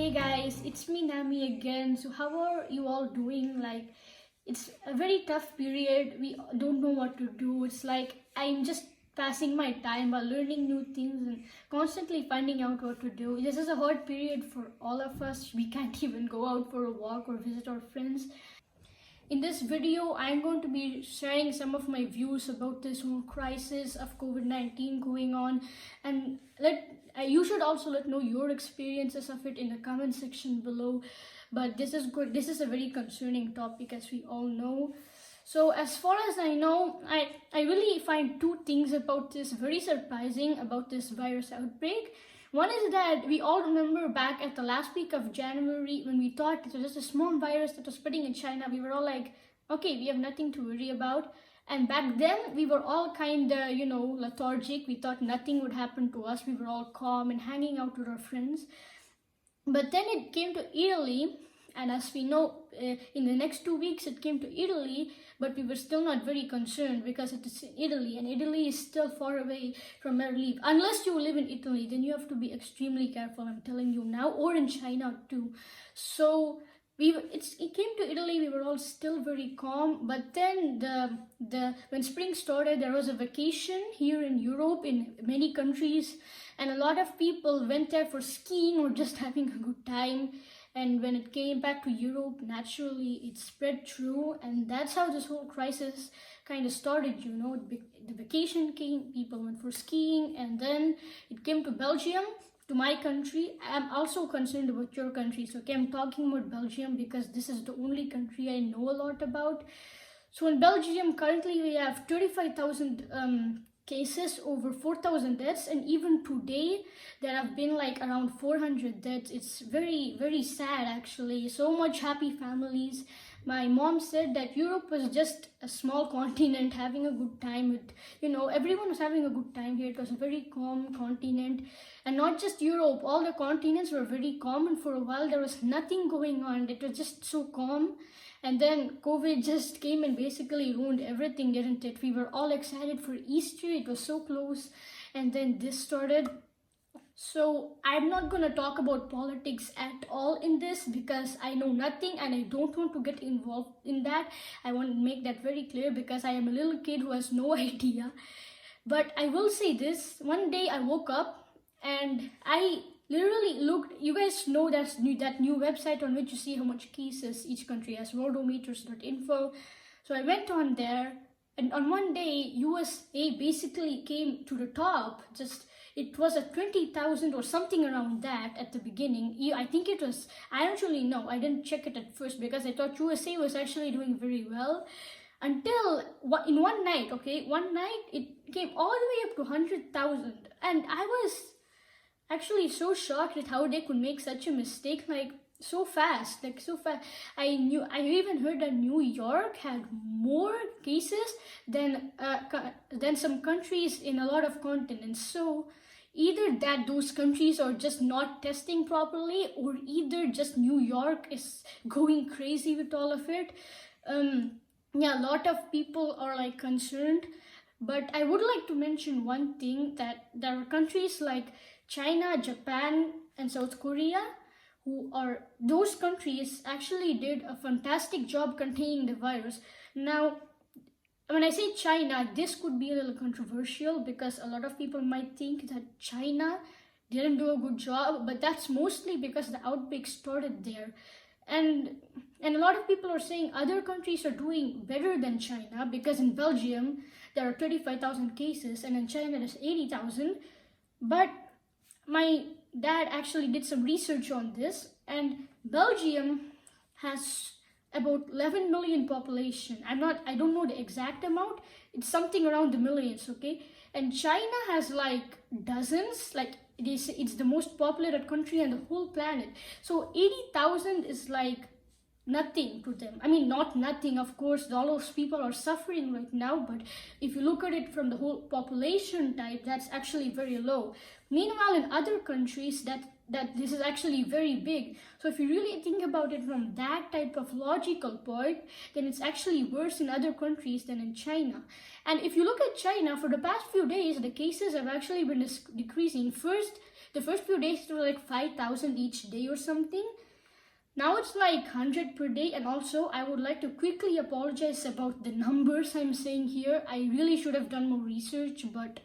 Hey guys, it's me Nami again. So how are you all doing? It's a very tough period. We don't know what to do. It's like I'm just passing my time while learning new things and constantly finding out what to do. This is a hard period for all of us. We can't even go out for a walk or visit our friends. In this video, I'm going to be sharing some of my views about this whole crisis of COVID-19 going on, and you should also let know your experiences of it in the comment section below. But this is good. This is a very concerning topic, as we all know. So as far as I know, I really find two things about this very surprising about this virus outbreak. One is that we all remember back at the last week of January when we thought it was just a small virus that was spreading in China. We were all like, okay, we have nothing to worry about. And back then we were all kind of, lethargic. We thought nothing would happen to us. We were all calm and hanging out with our friends. But then it came to Italy. And as we know, in the next 2 weeks it came to Italy, but we were still not very concerned because it is in Italy, and Italy is still far away from where we live. Unless you live in Italy, then you have to be extremely careful, I'm telling you now, or in China too. So it came to Italy, we were all still very calm, but then when spring started, there was a vacation here in Europe in many countries, and a lot of people went there for skiing or just having a good time. And when it came back to Europe, naturally it spread through, and that's how this whole crisis kind of started. The vacation came, people went for skiing, and then it came to Belgium, to my country. I'm also concerned about your country, so okay, I'm talking about Belgium because this is the only country I know a lot about. So in Belgium, currently we have 35,000 cases, over 4,000 deaths, and even today there have been like around 400 deaths. It's very, very sad actually. So much happy families. My mom said that Europe was just a small continent having a good time with, everyone was having a good time here. It was a very calm continent, and not just Europe, all the continents were very calm, and for a while there was nothing going on. It was just so calm. And then COVID just came and basically ruined everything, didn't it? We were all excited for Easter. It was so close. And then this started. So I'm not going to talk about politics at all in this because I know nothing and I don't want to get involved in that. I want to make that very clear because I am a little kid who has no idea. But I will say this. One day I woke up and I literally looked. You guys know that new website on which you see how much cases each country has, worldometers.info. So I went on there, and on one day USA basically came to the top. It was at 20,000 or something around that at the beginning. I think it was, I don't really know, I didn't check it at first because I thought USA was actually doing very well, until in one night it came all the way up to 100,000, and I was actually so shocked at how they could make such a mistake, so fast. I even heard that New York had more cases than some countries in a lot of continents. So either that those countries are just not testing properly, or either just New York is going crazy with all of it. A lot of people are concerned, but I would like to mention one thing, that there are countries like China, Japan, and South Korea, those countries actually did a fantastic job containing the virus. Now, when I say China, this could be a little controversial because a lot of people might think that China didn't do a good job, but that's mostly because the outbreak started there. And a lot of people are saying other countries are doing better than China, because in Belgium there are 35,000 cases and in China there's 80,000. But my dad actually did some research on this, and Belgium has about 11 million population. I don't know the exact amount. It's something around the millions, okay? And China has dozens. It's the most populated country on the whole planet. So 80,000 is nothing to them. I mean, not nothing, of course, all those people are suffering right now, but if you look at it from the whole population type, that's actually very low. Meanwhile, in other countries, that this is actually very big. So if you really think about it from that type of logical point, then it's actually worse in other countries than in China. And if you look at China, for the past few days, the cases have actually been decreasing. First, The first few days it was like 5,000 each day or something. Now it's like 100 per day. And also I would like to quickly apologize about the numbers I'm saying here. I really should have done more research, but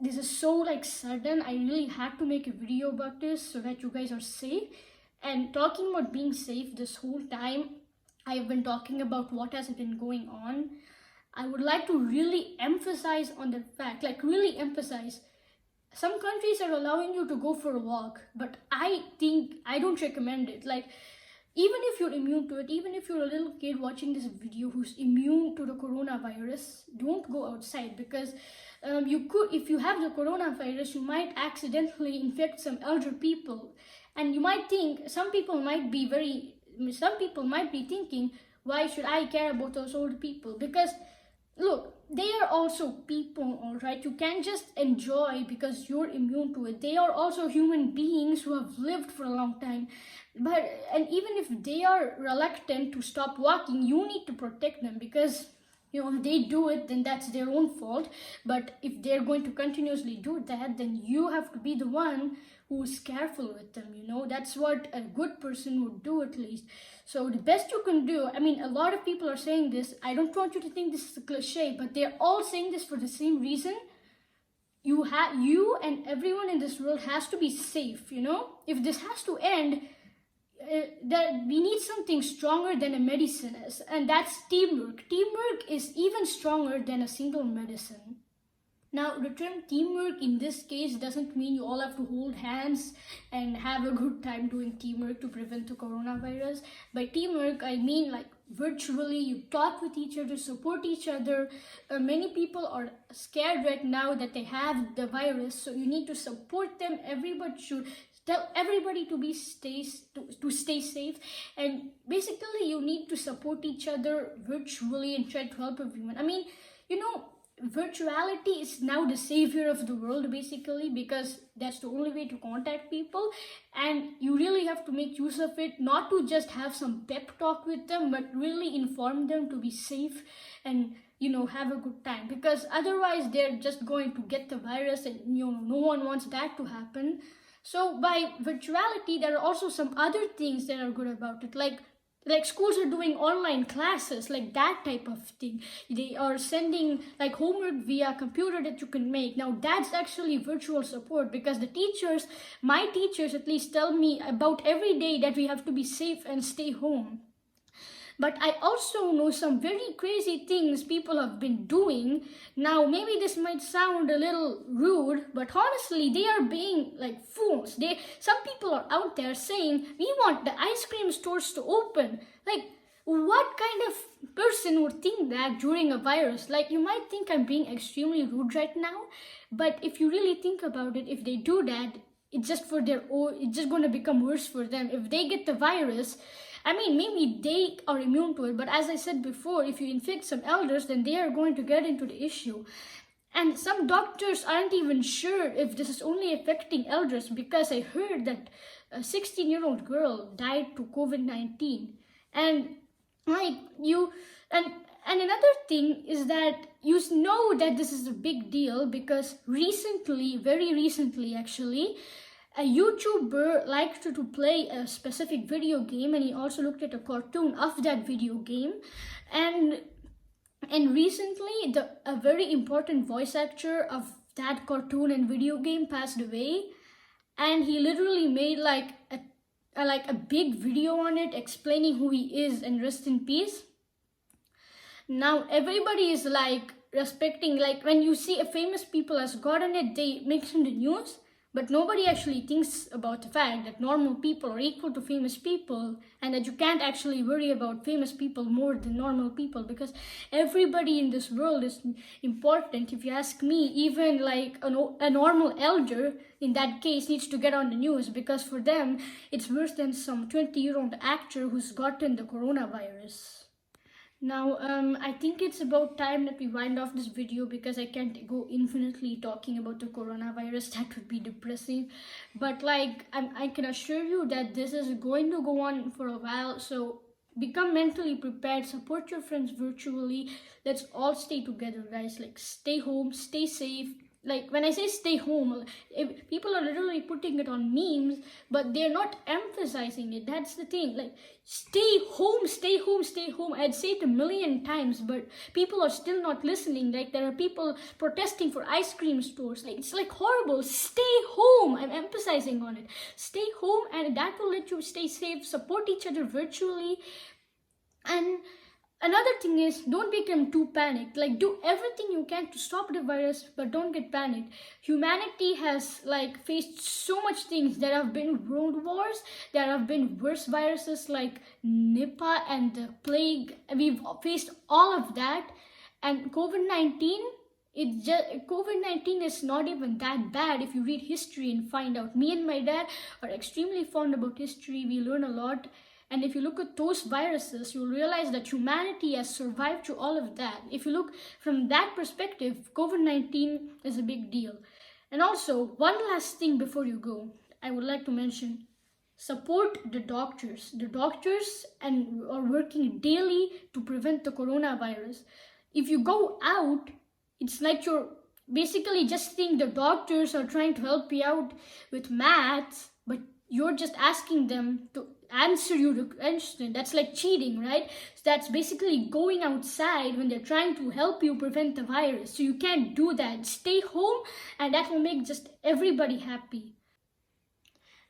this is so like sudden. I really had to make a video about this so that you guys are safe. And talking about being safe, this whole time I've been talking about what has been going on. I would like to really emphasize on the fact, like really emphasize, some countries are allowing you to go for a walk, but I think I don't recommend it. Like, even if you're immune to it, even if you're a little kid watching this video who's immune to the coronavirus, don't go outside, because you could, if you have the coronavirus, you might accidentally infect some elder people. And you might think, some people might be thinking, why should I care about those old people? Because look, they are also people, all right? You can't just enjoy because you're immune to it. They are also human beings who have lived for a long time. And even if they are reluctant to stop walking, you need to protect them, because if they do it, then that's their own fault. But if they're going to continuously do that, then you have to be the one who's careful with them. That's what a good person would do, at least. So the best you can do, I mean, a lot of people are saying this. I don't want you to think this is a cliche, but they're all saying this for the same reason. You and everyone in this world has to be safe. If this has to end, that we need something stronger than a medicine is, and that's teamwork. Teamwork is even stronger than a single medicine. Now, the term teamwork in this case doesn't mean you all have to hold hands and have a good time doing teamwork to prevent the coronavirus. By teamwork, I mean like virtually you talk with each other, support each other. Many people are scared right now that they have the virus, so you need to support them. Everybody should tell everybody to stay safe, and basically you need to support each other virtually and try to help everyone. I mean, virtuality is now the savior of the world, basically, because that's the only way to contact people, and you really have to make use of it, not to just have some pep talk with them, but really inform them to be safe and have a good time, because otherwise they're just going to get the virus, and no one wants that to happen. So by virtuality, there are also some other things that are good about it, like schools are doing online classes, like that type of thing. They are sending like homework via computer that you can make. Now that's actually virtual support, because my teachers at least tell me about every day that we have to be safe and stay home. But I also know some very crazy things people have been doing. Now, maybe this might sound a little rude, but honestly, they are being like fools. Some people are out there saying, we want the ice cream stores to open. Like, what kind of person would think that during a virus? Like, you might think I'm being extremely rude right now, but if you really think about it, if they do that, it's just going to become worse for them. If they get the virus, I mean, maybe they are immune to it, but as I said before, if you infect some elders, then they are going to get into the issue. And some doctors aren't even sure if this is only affecting elders, because I heard that a 16-year-old girl died to COVID-19. And and another thing is that you know that this is a big deal, because very recently actually, a YouTuber liked to play a specific video game, and he also looked at a cartoon of that video game. And recently, a very important voice actor of that cartoon and video game passed away, and he literally made like a big video on it explaining who he is and rest in peace. Now everybody is like respecting, like when you see a famous people has gotten it, they make it in the news. But nobody actually thinks about the fact that normal people are equal to famous people, and that you can't actually worry about famous people more than normal people, because everybody in this world is important. If you ask me, even like a normal elder in that case needs to get on the news, because for them it's worse than some 20-year-old actor who's gotten the coronavirus. Now, I think it's about time that we wind off this video, because I can't go infinitely talking about the coronavirus. That would be depressing. But like, I can assure you that this is going to go on for a while. So become mentally prepared, support your friends virtually. Let's all stay together, guys. Like, stay home, stay safe, like when I say stay home, people are literally putting it on memes, but they're not emphasizing it. That's the thing. Like, stay home, stay home, stay home. I'd say it a million times, but people are still not listening. Like, there are people protesting for ice cream stores. Like, it's like horrible. Stay home. I'm emphasizing on it. Stay home, and that will let you stay safe. Support each other virtually. And another thing is, don't become too panicked. Like, do everything you can to stop the virus, but don't get panicked. Humanity has like faced so much things. There have been world wars, there have been worse viruses like Nipah and the plague. We've faced all of that, and COVID-19, COVID-19 is not even that bad if you read history and find out. Me and my dad are extremely fond about history. We learn a lot. And if you look at those viruses, you'll realize that humanity has survived through all of that. If you look from that perspective, COVID-19 is a big deal. And also, one last thing before you go, I would like to mention, support the doctors. The doctors are working daily to prevent the coronavirus. If you go out, it's like you're basically just think the doctors are trying to help you out with maths, but you're just asking them to answer you the question. That's like cheating, right? So that's basically going outside when they're trying to help you prevent the virus. So you can't do that. Stay home, and that will make just everybody happy.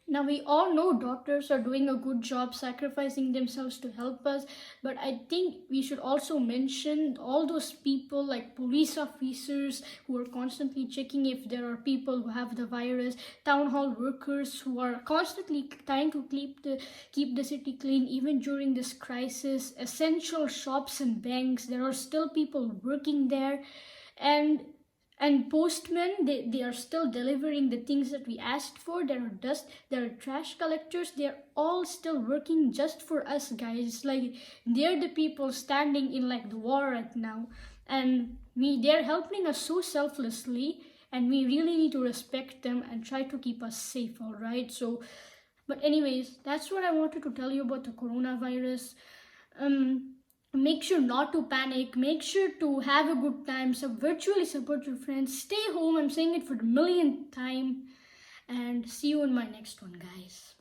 Now, we all know doctors are doing a good job sacrificing themselves to help us, but I think we should also mention all those people like police officers who are constantly checking if there are people who have the virus, town hall workers who are constantly trying to keep the city clean even during this crisis, essential shops and banks, there are still people working there, and postmen, they are still delivering the things that we asked for. There are trash collectors, they're all still working just for us, guys. Like, they're the people standing in like the war right now, and they're helping us so selflessly, and we really need to respect them and try to keep us safe. All right, so but anyways, that's what I wanted to tell you about the coronavirus. Make sure not to panic. Make sure to have a good time. So virtually support your friends. Stay home. I'm saying it for the millionth time. And see you in my next one, guys.